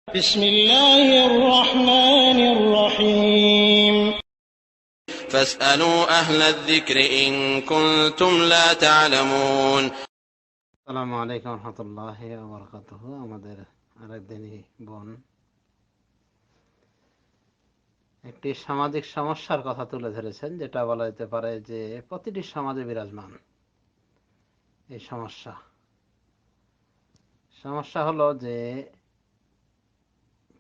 بسم الله الرحمن الرحيم فاسألوا أهل الذكر إن كنتم لا تعلمون আসসালামু আলাইকুম রহমতুল্লাহ বরকাতুহ। আমাদের আরেকদিনই বোন একটি সামাজিক সমস্যার কথা তুলে ধরেছেন, যেটা বলা যেতে পারে যে প্রতিটি সমাজে বিরাজমান এই সমস্যা হলো যে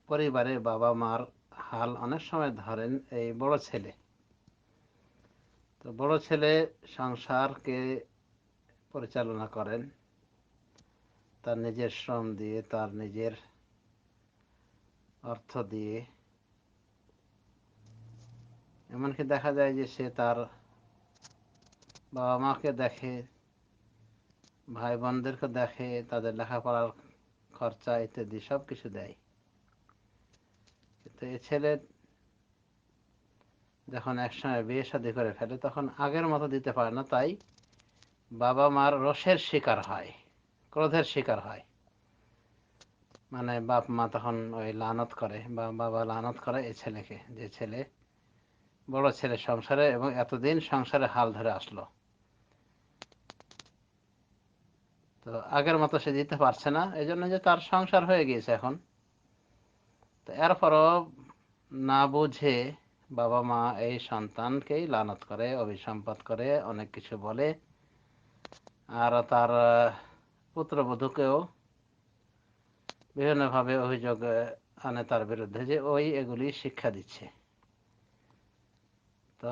পরিবারে বাবা মার হাল অনেক সময় ধরেন এই বড় ছেলে, তো বড় ছেলে সংসারকে পরিচালনা করেন তার নিজের শ্রম দিয়ে, তার নিজের অর্থ দিয়ে। এমনকি দেখা যায় যে সে তার বাবা মাকে দেখে, ভাই বোনদেরকে দেখে, তাদের লেখাপড়ার খরচা ইত্যাদি সব কিছু দেয়। কিন্তু এ ছেলে যখন একসময় বিয়ে শাদী করে ফেলে তখন আগের মতো দিতে পারে না, তাই বাবা মার রোষের শিকার হয়, ক্রোধের শিকার হয়। মানে বাপ মা তখন ওই লানত করে বা বাবা লানত করে এই ছেলেকে, যে ছেলে বড় ছেলে সংসারে এবং এতদিন সংসারে হাল ধরে আসলো, তো আগের মতো সে দিতে পারছে না, এই জন্য যে তার সংসার হয়ে গিয়েছে এখন। তো এরপরও না বুঝে বাবা মা এই সন্তানকেই লানত করে, অভিসম্পাত করে, অনেক কিছু বলে, আর তার পুত্রবধূকেও বিভিন্নভাবে অভিযোগ আনে তার বিরুদ্ধে যে ওই এগুলি শিক্ষা দিচ্ছে। তো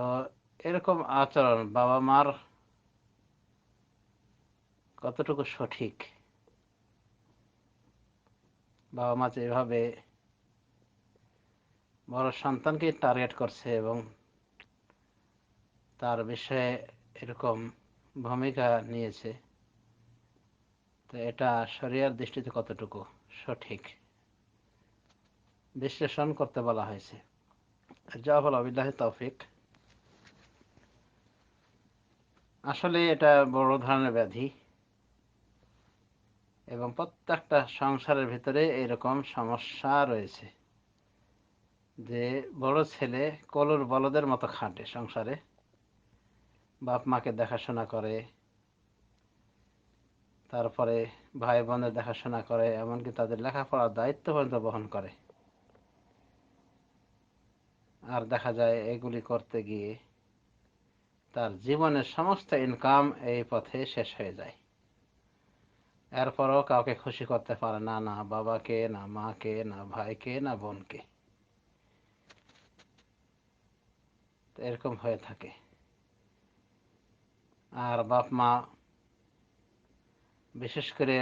এরকম আচরণ বাবা মার কতটুকু সঠিক? বাবা মা যেভাবে বড় সন্তানকে টার্গেট করছে এবং তার বিষয়ে এরকম ভূমিকা নিয়েছে, তো এটা শরিয়ার দৃষ্টিতে কতটুকু সঠিক বিশ্লেষণ করতে বলা হয়েছে। জাওয়াল বিল্লাহি তৌফিক। আসলে এটা বড় ধরনের ব্যাধি এবং প্রত্যেকটা সংসারের ভিতরে এরকম সমস্যা রয়েছে যে বড় ছেলে কলুর বলদের মতো খাটে সংসারে, বাপ মাকে দেখাশোনা করে, তারপরে ভাই বোনের দেখাশোনা করে, এমনকি তাদের লেখাপড়ার দায়িত্ব পর্যন্ত বহন করে। আর দেখা যায় এগুলি করতে গিয়ে তার জীবনের সমস্ত ইনকাম এই পথে শেষ হয়ে যায়। এরপরও কাউকে খুশি করতে পারে না, না বাবাকে, না মাকে, না ভাইকে, না বোনকে। এরকম হয়ে থাকে। আর বাপ মা বিশেষ করে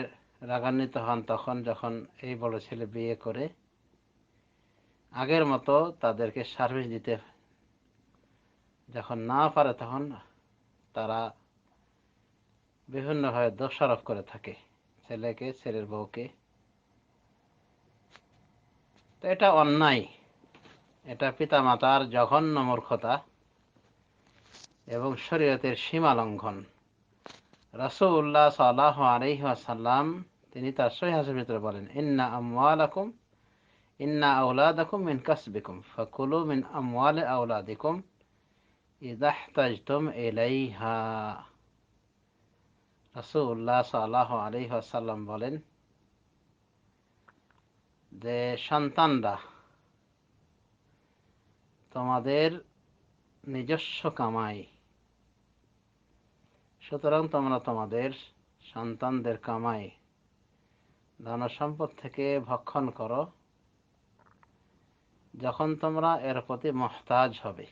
রাগান্বিত হন তখন যখন এই বড় ছেলে বিয়ে করে আগের মতো তাদেরকে সার্ভিস দিতে যখন না পারে, তখন তারা বিভিন্নভাবে দোষারোপ করে থাকে ছেলেকে, ছেলের বউকে। তো এটা অন্যায়, এটা পিতা মাতার জঘন্য মূর্খতা এবং শরীয়তের সীমা লঙ্ঘন। রাসূলুল্লাহ সাল্লাল্লাহু আলাইহি ওয়াসাল্লাম তিনি তার সহিহ হাদিসের ভিতরে বলেন, ইন্না আওলাদাকুম মিন কাসবিকুম ফাকুলু মিন আমওয়ালি আওলাদিকুম ইযা ইহতাজতুম ইলাইহা। রাসূলুল্লাহ সাল্লাল্লাহু আলাইহি ওয়াসাল্লাম বলেন যে সন্তানরা তোমাদের নিজস্ব কামাই, সুতরাং তোমরা তোমাদের সন্তানদের কামাই ধন সম্পদ থেকে ভক্ষণ করো যখন তোমরা এর প্রতি মুহতাজ হবে।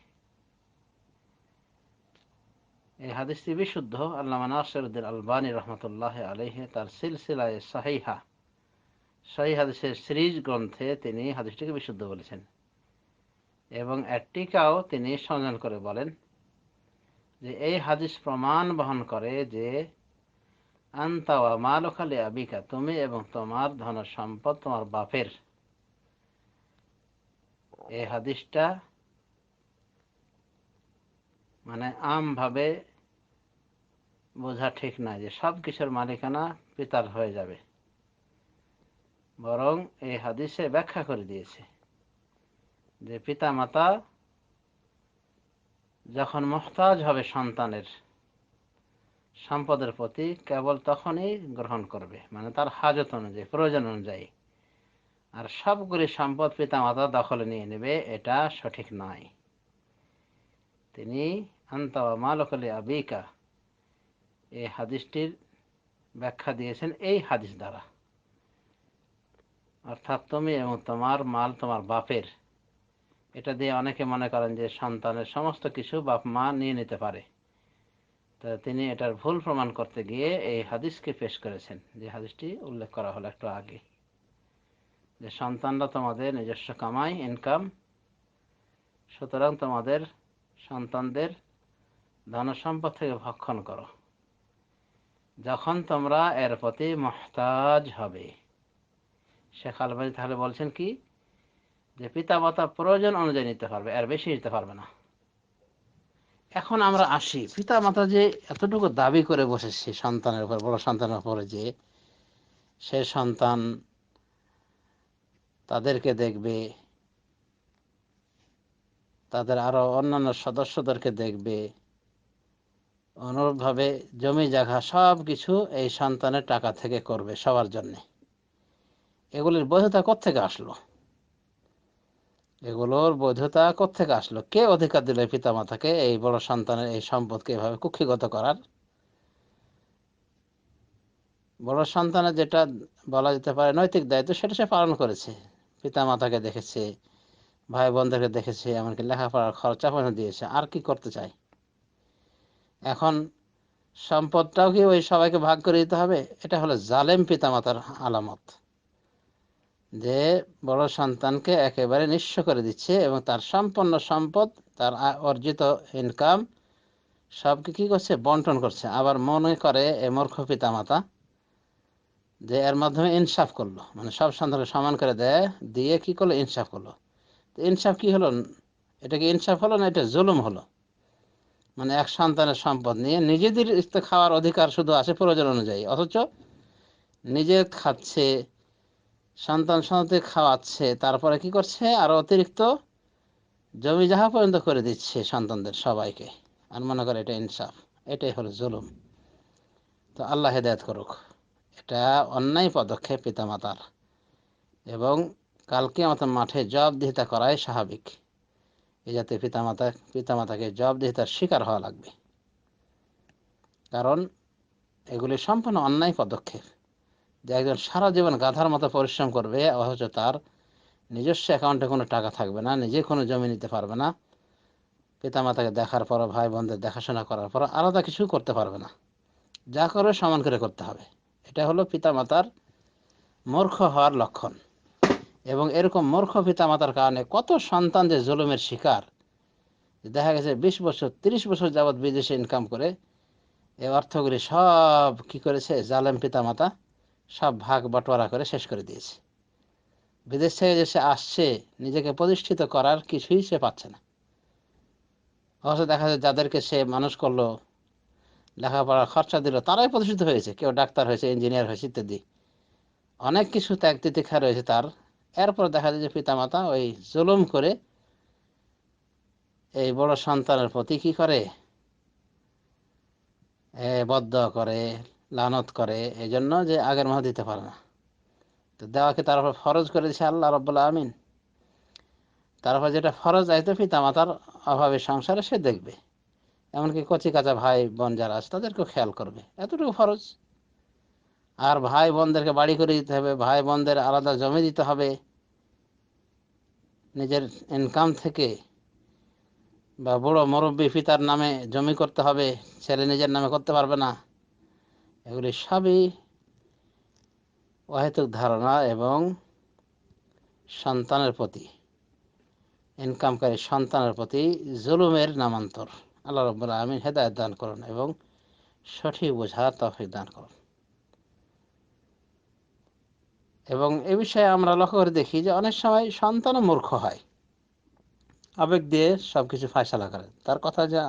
এই হাদিসটি বিশুদ্ধ। আল্লামা নাসিরউদ্দিন আলবানী রহমতুল্লাহ আলাইহি তার সিলসিলায়ে সহিহা, সহিহ হাদিসের সিরিজ গ্রন্থে তিনি হাদিসটিকে বিশুদ্ধ বলেছেন এবং এর টিকাও তিনি সংযোজন করে বলেন যে এই হাদিস প্রমাণ বহন করে যে আনতা ওয়া মালুকা লিআবিকা, তুমি এবং তোমার ধন সম্পদ তোমার বাপের। এই হাদিসটা মানে আমভাবে বোঝা ঠিক না যে সব কিছুর মালিকানা পিতার হয়ে যাবে। বরং এই হাদিসে ব্যাখ্যা করে দিয়েছে যে পিতা মাতা যখন মুহতাজ হবে সন্তানের সম্পদের প্রতি কেবল তখনই গ্রহণ করবে, মানে তার হাজত অনুযায়ী, প্রয়োজন অনুযায়ী। আর সবগুলি সম্পদ পিতা মাতা দখলে নিয়ে নেবে, এটা সঠিক নয়। তিনি আনতা ওয়া মালুকা লি আবিকা এই হাদিসটির ব্যাখ্যা দিয়েছেন এই হাদিস দ্বারা, অর্থাৎ তুমি এবং তোমার মাল তোমার বাপের। এটা দিয়ে অনেকে মনে করেন যে সন্তানের সমস্ত কিছু বাপ মা নিয়ে নিতে পারে। তো তিনি এটার ভুল প্রমাণ করতে গিয়ে এই হাদিসকে পেশ করেছেন, যে হাদিসটি উল্লেখ করা হলো একটু আগে, যে সন্তানরা তোমাদের নিজস্ব কামাই, ইনকাম, সুতরাং তোমাদের সন্তানদের ধন সম্পদ থেকে ভক্ষণ করো যখন তোমরা এর প্রতি মুহতাজ হবে। শেখ আলবানী তাহলে বলছেন কি, যে পিতা মাতা প্রয়োজন অনুযায়ী নিতে পারবে, এর বেশি নিতে পারবে না। এখন আমরা আসি, পিতা মাতা যে এতটুকু দাবি করে বসেছে সন্তানের উপর, বড় সন্তানের উপরে, যে সে সন্তান তাদেরকে দেখবে, তাদের আরো অন্যান্য সদস্যদেরকে দেখবে, অনুরূপভাবে জমি জায়গা সব কিছু এই সন্তানের টাকা থেকে করবে সবার জন্য। এগুলির বৈধতা কোত্থেকে আসলো? এগুলোর বৈধতা কোত্থেকে আসলো? কে অধিকার দিল পিতা মাতাকে এই বড় সন্তানের এই সম্পদকে এভাবে কুক্ষিগত করার? বড় সন্তানের যেটা বলা যেতে পারে নৈতিক দায়িত্ব, সেটা সে পালন করেছে। পিতা মাতাকে দেখেছে, ভাই বোনদেরকে দেখেছে, এমনকি লেখাপড়ার খরচা পয়সা দিয়েছে। আর কি করতে চাই? এখন সম্পদটাও কি ওই সবাইকে ভাগ করে দিতে হবে? এটা হলো জালেম পিতা মাতার আলামত, যে বড় সন্তানকে একেবারে নিঃস্ব করে দিচ্ছে এবং তার সম্পূর্ণ সম্পদ, তার অর্জিত ইনকাম সবকে কি করছে? বন্টন করছে। আবার মনে করে এ মূর্খ পিতা মাতা যে এর মাধ্যমে ইনসাফ করলো, মানে সব সন্তানকে সমান করে দেয়, দিয়ে কি করলো? ইনসাফ করলো। তো ইনসাফ কি হলো? এটা কি ইনসাফ হলো না এটা জুলুম হলো? মানে এক সন্তানের সম্পদ নিয়ে নিজেদের খাওয়ার অধিকার শুধু আছে প্রয়োজন অনুযায়ী, অথচ নিজে খাচ্ছে, সন্তান সন্ততি খাওয়াচ্ছে, তারপরে কি করছে? আরো অতিরিক্ত জমি জাহা পর্যন্ত করে দিচ্ছে সন্তানদের সবাইকে, আর মনে করে এটা ইনসাফ। এটাই হলো জুলুম। তো আল্লাহ হেদায়েত করুক। এটা অন্যায় পদক্ষেপ পিতামাতার, এবং কালকে আমাদের মাঠে জবাবদিহিতা করাই স্বাভাবিক। এই যাতে পিতামাতাকে জবাবদিহিতার শিকার হওয়া লাগবে, কারণ এগুলি সম্পূর্ণ অন্যায় পদক্ষেপ। যে একজন সারা জীবন গাধার মতো পরিশ্রম করবে, অথচ তার নিজস্ব অ্যাকাউন্টে কোনো টাকা থাকবে না, নিজে কোনো জমি নিতে পারবে না, পিতামাতাকে দেখার পর, ভাই বোনদের দেখাশোনা করার পর আলাদা কিছু করতে পারবে না, যা করবে সমান করে করতে হবে। এটা হলো পিতামাতার মূর্খ হওয়ার লক্ষণ। এবং এরকম মূর্খ পিতামাতার কারণে কত সন্তান যে জুলুমের শিকার। দেখা গেছে 20 বছর 30 বছর যাবৎ বিদেশে ইনকাম করে এই অর্থগুলি সব কি করেছে? জালেম পিতামাতা সব ভাগ বাটোয়ারা করে শেষ করে দিয়েছে। বিদেশ থেকে যে সে আসছে, নিজেকে প্রতিষ্ঠিত করার কিছুই সে পাচ্ছে না। অবশ্য দেখা যায় যাদেরকে সে মানুষ করলো, লেখাপড়ার খরচা দিল, তারাই প্রতিষ্ঠিত হয়েছে। কেউ ডাক্তার হয়েছে, ইঞ্জিনিয়ার হয়েছে, ইত্যাদি অনেক কিছু ত্যাগ তিতিক্ষা রয়েছে তার। এরপর দেখা যায় যে পিতামাতা ওই জুলুম করে এই বড় সন্তানের প্রতি কি করে? বদদোয়া করে, লানত করে, এই জন্য যে আগের মতো দিতে পারে না। তো দেওয়াকে তার উপর ফরজ করে দিয়েছে আল্লাহ রাব্বুল আমিন। তার উপর যেটা ফরজ দায়িত্ব পিতামাতার অভাবে সংসারে সে দেখবে, এমনকি কচি কাঁচা ভাই বোন যারা আছে তাদেরকেও খেয়াল করবে, এতটুকু ফরজ। আর ভাই বোনদেরকে বাড়ি করে দিতে হবে, ভাই বোনদের আলাদা জমি দিতে হবে নিজের ইনকাম থেকে, বা বড় মুরব্বী পিতার নামে জমি করতে হবে, ছেলে নিজের নামে করতে পারবে না। এগুলি সবই অহেতুক ধারণা এবং সন্তানের প্রতি, ইনকামকারী সন্তানের প্রতি জুলুমের নামান্তর। আল্লাহ রাব্বুল আমিন হেদায়েত দান করুন এবং সঠিক বোঝার তৌফিক দান করুন। এবং এ বিষয়ে আমরা লক্ষ্য করে দেখি যে অনেক সময় সন্তানও মূর্খ হয়, আবেগ দিয়ে সবকিছু ফায়সালা করে। তার কথা যে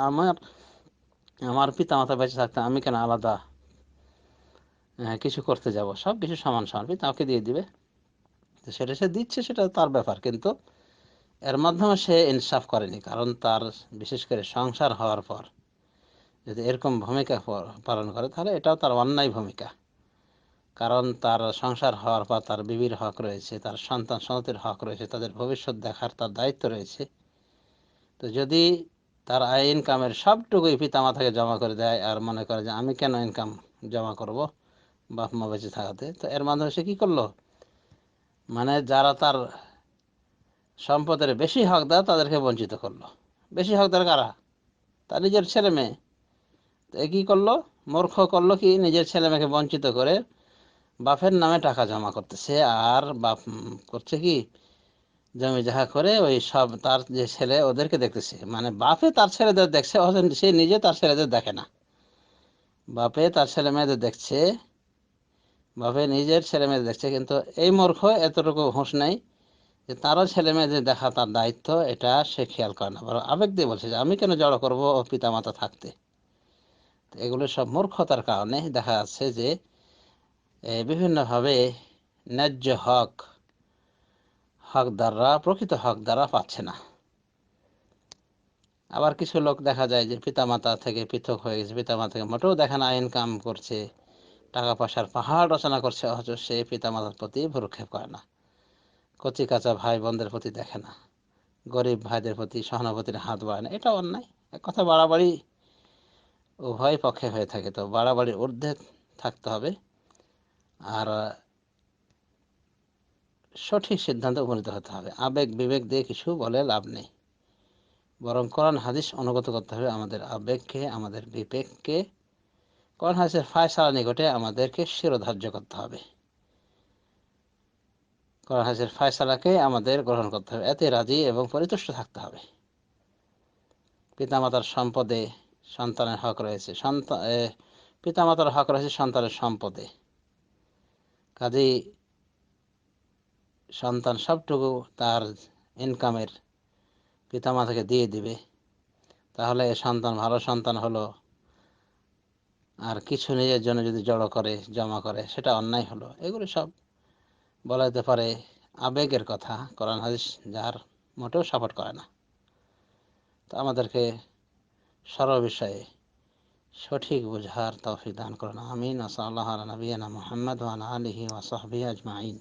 আমার পিতা মাতা বেঁচে থাকতে আমি কেন আলাদা কিছু করতে যাব, সব কিছু সমান সমান পিতা আমাকে দিয়ে দিবে, তো সেটা সে দিচ্ছে, সেটা তার ব্যাপার, কিন্তু এর মাধ্যমে সে ইনসাফ করেনি। কারণ তার বিশেষ করে সংসার হওয়ার পর যদি এরকম ভূমিকা পালন করে, তাহলে এটাও তার অন্যায় ভূমিকা। কারণ তার সংসার হওয়ার পর তার বিবির হক রয়েছে, তার সন্তান সন্ততির হক রয়েছে, তাদের ভবিষ্যৎ দেখার তার দায়িত্ব রয়েছে। তো যদি তার আয় ইনকামের সবটুকুই পিতামাতাকে জমা করে দেয় আর মনে করে যে আমি কেন ইনকাম জমা করব বাপ মা বেঁচে থাকাতে, তো এর মাধ্যমে সে কী করলো, মানে যারা তার সম্পদের বেশি হকদার তাদেরকে বঞ্চিত করলো। বেশি হকদার কারা? তার নিজের ছেলে মেয়ে। তো এ কী করলো, মূর্খ করলো কি, নিজের ছেলে মেয়েকে বঞ্চিত করে বাপের নামে টাকা জমা করতেছে। আর বাপ করছে কি, জমি জায়গা করে ওই সব তার যে ছেলে ওদেরকে দেখতেছে, মানে বাপে তার ছেলেদের দেখছে, সে নিজে তার ছেলেদের দেখে না। বাপে তার ছেলে মেয়েদের দেখছে, বাপে নিজের ছেলে মেয়েদের দেখছে, কিন্তু এই মূর্খ এতটুকু হুঁশ নেই যে তারও ছেলে মেয়েদের দেখা তার দায়িত্ব, এটা সে খেয়াল করে না, বরং আবেগ দিয়ে বলছে যে আমি কেন জড়ো করবো পিতা মাতা থাকতে। এগুলো সব মূর্খতার কারণে দেখা যাচ্ছে যে বিভিন্নভাবে ন্যায্য হকদাররা, প্রকৃত হকদাররা পাচ্ছে না। আবার কিছু লোক দেখা যায় যে পিতামাতা থেকে পৃথক হয়ে গেছে, পিতামাতা থেকে মোটেও দেখে না, ইনকাম করছে, টাকা পয়সার পাহাড় রচনা করছে, অথচ সে পিতামাতার প্রতি ভ্রুক্ষেপ করে না, কচি কাঁচা ভাই বোনদের প্রতি দেখে না, গরিব ভাইদের প্রতি সহানুভূতির হাত বাড়ায় না। এটা অন্যায়। এক কথা বাড়াবাড়ি উভয় পক্ষে হয়ে থাকে, তো বাড়াবাড়ির ঊর্ধ্বে থাকতে হবে আর সঠিক সিদ্ধান্তে উপনীত হতে হবে। আবেগ বিবেক দিয়ে কিছু বলে লাভ নেই, বরং কোরআন হাদিস অনুগত করতে হবে। আমাদের আবেগকে, আমাদের বিবেককে কোরআন হাদিসের ফায়সালা নিকটে আমাদেরকে শিরোধার্য করতে হবে। কোরআন হাদিসের ফায়সালাকে আমাদের গ্রহণ করতে হবে, এতে রাজি এবং পরিতুষ্ট থাকতে হবে। পিতামাতার সম্পদে সন্তানের হক রয়েছে, পিতামাতার হক রয়েছে সন্তানের সম্পদে। কাজেই সন্তান সবটুকু তার ইনকামের পিতামাতাকে দিয়ে দিবে, তাহলে সন্তান ভালো সন্তান হলো। আর কিছু নিজের জন্য যদি জড়ো করে, জমা করে, সেটা অন্যায় হলো। এগুলো সব বলা যেতে পারে আবেগের কথা, কোরআন হাদিস যার মোটেও সাপোর্ট করে না। তো আমাদেরকে সর্ববিষয়ে সঠিক বুঝার তৌফিক দান করুন। আমিন। ওয়া সাল্লাল্লাহু আলা নবিয়িনা মুহাম্মদ ওয়া আলা আলিহি ওয়া সাহবিহি আজমাইন।